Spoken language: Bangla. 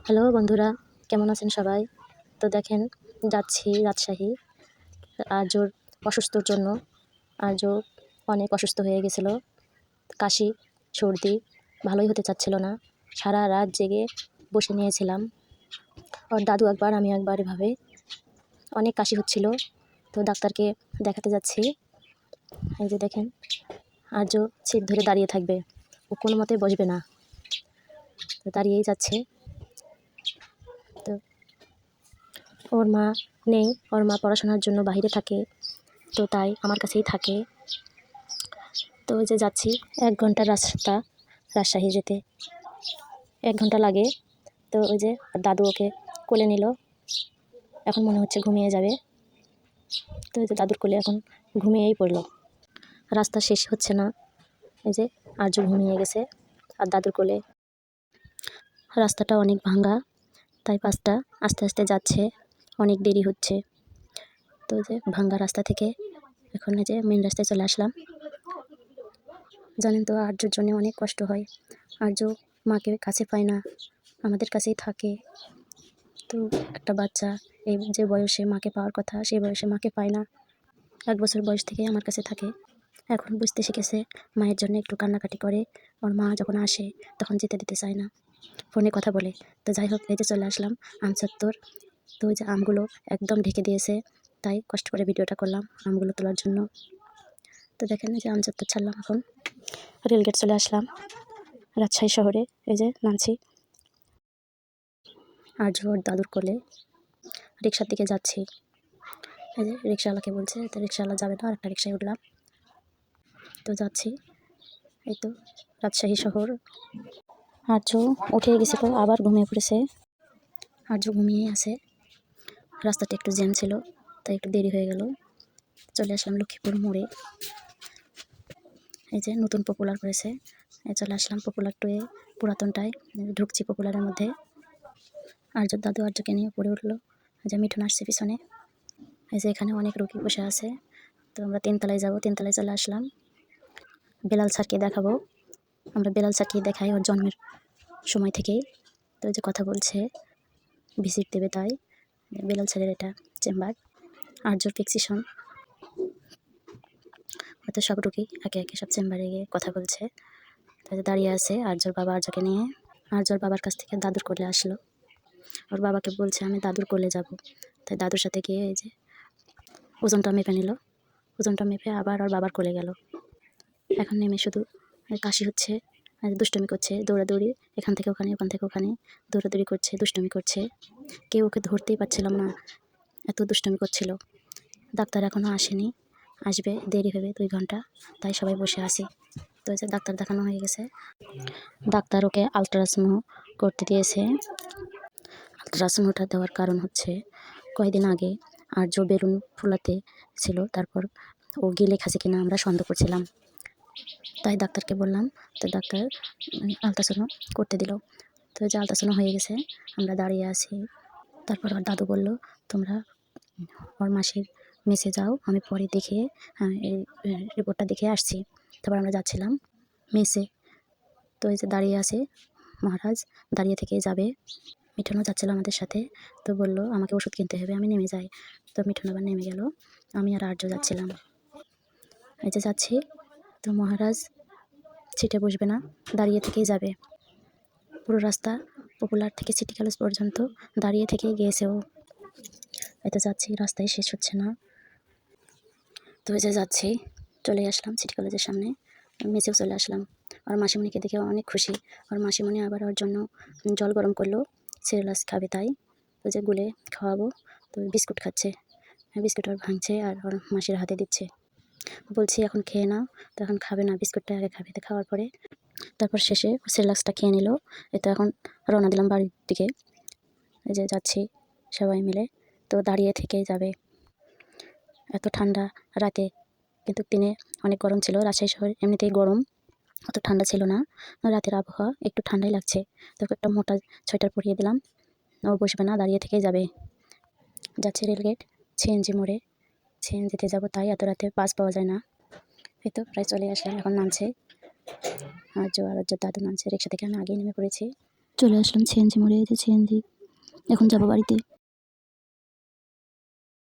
হ্যালো বন্ধুরা, কেমন আছেন সবাই? তো দেখেন, যাচ্ছি রাজশাহী। আর্যর অসুস্থর জন্য। আর্য অনেক অসুস্থ হয়ে গেছিল। কাশি, সর্দি ভালোই হতে চাচ্ছিল না। সারা রাত জেগে বসে নিয়েছিলাম। ওর দাদু একবার, আমি একবার, এভাবে অনেক কাশি হচ্ছিল। তো ডাক্তারকে দেখাতে যাচ্ছি। এই যে দেখেন, আর্য সিট ধরে দাঁড়িয়ে থাকবে, ও কোনো মতে বসবে না। তো দাঁড়িয়েই যাচ্ছে। তো ওর মা নেই, ওর মা পড়াশোনার জন্য বাইরে থাকে, তো তাই আমার কাছেই থাকে। তো ওই যে যাচ্ছি, 1 ঘন্টার রাস্তা রাজশাহী যেতে, 1 ঘন্টা লাগে। তো ওই যে দাদু ওকে কোলে নিল, এখন মনে হচ্ছে ঘুমিয়ে যাবে। তো ওই যে দাদুর কোলে এখন ঘুমিয়েই পড়লো। রাস্তা শেষ হচ্ছে না, এই যে আর্য ঘুমিয়ে গেছে আর দাদুর কোলে। রাস্তাটা অনেক ভাঙা, তাই বাসটা আস্তে আস্তে যাচ্ছে, অনেক দেরি হচ্ছে। তো ওই যে ভাঙা রাস্তা থেকে এখন এই যে মেন রাস্তায় চলে আসলাম। জানেন তো, আর্যর জন্য অনেক কষ্ট হয়। আর্য মাকে কাছে পায় না, আমাদের কাছেই থাকে। তো একটা বাচ্চা এই যে বয়সে মাকে পাওয়ার কথা, সেই বয়সে মাকে পায় না। 1 বছর বয়স থেকে আমার কাছে থাকে। এখন বুঝতে শিখেছে, মায়ের জন্য একটু কান্নাকাটি করে। ওর মা যখন আসে তখন যেতে দিতে চায় না, ফোনে কথা বলে। তো যাই হোক, এই যে চলে আসলাম আম চত্বর। তো ওই যে আমগুলো একদম ঢেকে দিয়েছে, তাই কষ্ট করে ভিডিওটা করলাম আমগুলো তোলার জন্য। তো দেখেন, এই যে আম চত্বর ছাড়লাম, এখন রেলগেট চলে আসলাম রাজশাহী শহরে। এই যে নামছি, আর্য ওর দাদুর কোলে রিক্সার দিকে যাচ্ছি। এই যে রিক্সাওয়ালাকে বলছে, তো রিক্সাওয়ালা যাবে না, আরেকটা রিক্সায় উঠলাম। তো যাচ্ছি, এই তো রাজশাহী শহর। আর্য উঠে গেছিল, আবার ঘুমিয়ে পড়েছে। আর্য ঘুমিয়ে আছে। রাস্তাটা একটু জ্যাম ছিল, তাই একটু দেরি হয়ে গেল। চলে আসলাম লক্ষ্মীপুর মোড়ে। এই যে নতুন পপুলার করেছে, চলে আসলাম পপুলার টুয়ে, পুরাতনটায় ঢুকছি পপুলারের মধ্যে। আর্যর দাদু আর্যকে নিয়ে পড়ে উঠলো। যে মিঠুন আসছে পিছনে। এই যে এখানে অনেক রোগী বসে আছে। তো আমরা 3 তলায় যাবো, 3 তলায় চলে আসলাম। বেলাল স্যারকে দেখাবো, আমরা বেলাল স্যারকে দেখাই ওর জন্মের সময় থেকেই। তো যে কথা বলছে, ভিজিট দেবে, তাই বেলাল স্যারের এটা চেম্বার। আর্যর ফিক্সেশন, হয়তো সব রোগী একে একে সব চেম্বারে গিয়ে কথা বলছে। তাই দাঁড়িয়ে আছে আর্যর বাবা আর্যকে নিয়ে। আর্যর বাবার কাছ থেকে দাদুর কোলে আসলো। ওর বাবাকে বলছে আমি দাদুর কোলে যাব। তাই দাদুর সাথে গিয়ে এই যে ওজনটা মেপে নিল। ওজনটা মেপে আবার ওর বাবার কোলে গেল। এখন নেমে শুধু কাশি হচ্ছে আর দুষ্টুমি করছে, দৌড়াদৌড়ি, এখান থেকে ওখানে, ওখান থেকে ওখানে দৌড়াদৌড়ি করছে, দুষ্টুমি করছে। কেউ ওকে ধরতেই পারছিলাম না, এত দুষ্টুমি করছিল। ডাক্তার এখনও আসেনি, আসবে, দেরি হবে 2 ঘন্টা, তাই সবাই বসে আছি। তো এই যে ডাক্তার দেখানো হয়ে গেছে। ডাক্তার ওকে আলট্রাসাউন্ড করতে দিয়েছে। আলট্রাসাউন্ডটা দেওয়ার কারণ হচ্ছে, কয়েকদিন আগে আর্য বেলুন ফুলাতে ছিল, তারপর ও গিলে খাসে কিনা আমরা সন্দেহ করছিলাম, তাই ডাক্তারকে বললাম। তো ডাক্তার আলট্রাসাউন্ড করতে দিল। তো যে আলট্রাসাউন্ড হয়ে গেছে, আমরা দাঁড়িয়ে আছি। তারপর ওর দাদু বলল, তোমরা ওর মাসির মেসে যাও, আমি পরে দেখে এই রিপোর্টটা দেখে আসছি। তারপর আমরা যাচ্ছিলাম মেসে। তো এই যে দাঁড়িয়ে আছে মহারাজ, দাঁড়িয়ে থেকেই যাবে। মিঠুনও যাচ্ছিল আমাদের সাথে। তো বলল আমাকে ওষুধ কিনতে হবে, আমি নেমে যাই। তো মিঠুন আবার নেমে গেল, আমি আর আর্য যাচ্ছিলাম। এই যে যাচ্ছি। তো মহারাজ সিটে বসবে না, দাঁড়িয়ে থেকেই যাবে। পুরো রাস্তা পপুলার থেকে সিটি কলেজ পর্যন্ত দাঁড়িয়ে থেকেই গিয়েছে ও। এতে যাচ্ছি, রাস্তায় শেষ হচ্ছে না। তো এই যে যাচ্ছি, চলে আসলাম সিটি কলেজের সামনে, মেসেও চলে আসলাম। আর মাসিমণিকে দেখে অনেক খুশি। আর মাসিমণি আবার ওর জন্য জল গরম করলো, সিরিয়াস খাবে তাই। তো যে গুলে খাওয়াবো, তো বিস্কুট খাচ্ছে, বিস্কুট আর ভাঙছে আর ওর মাসির হাতে দিচ্ছে। বলছি এখন খেয়ে নাও, তো এখন খাবে না, বিস্কুটটা আগে খাবে, তো খাওয়ার পরে তারপর শেষে সেরেলাক্সটা খেয়ে নিল। তো এখন রওনা দিলাম বাড়ির দিকে। এই যে যাচ্ছি সবাই মিলে। তো দাঁড়িয়ে থেকেই যাবে। এত ঠান্ডা রাতে, কিন্তু দিনে অনেক গরম ছিল। রাজশাহী শহর এমনিতেই গরম, অত ঠান্ডা ছিল না। রাতের আবহাওয়া একটু ঠান্ডাই লাগছে। তো একটা মোটা সোয়েটার পরিয়ে দিলাম। ও বসবে না, দাঁড়িয়ে থেকেই যাবে। যাচ্ছে রেলগেট, সিএনজি মোড়ে, সিএনজিতে যাবো, তাই এত রাতে বাস পাওয়া যায় না। এই তো প্রায় চলে আসলাম, এখন নামছে আর্য আর আর্যর দাদু নামছে রিক্সা থেকে, আমি আগেই নেমে পড়েছি। চলে আসলাম সিএনজি মোড়ে, এই যে সিএনজি। এখন যাবো বাড়িতে।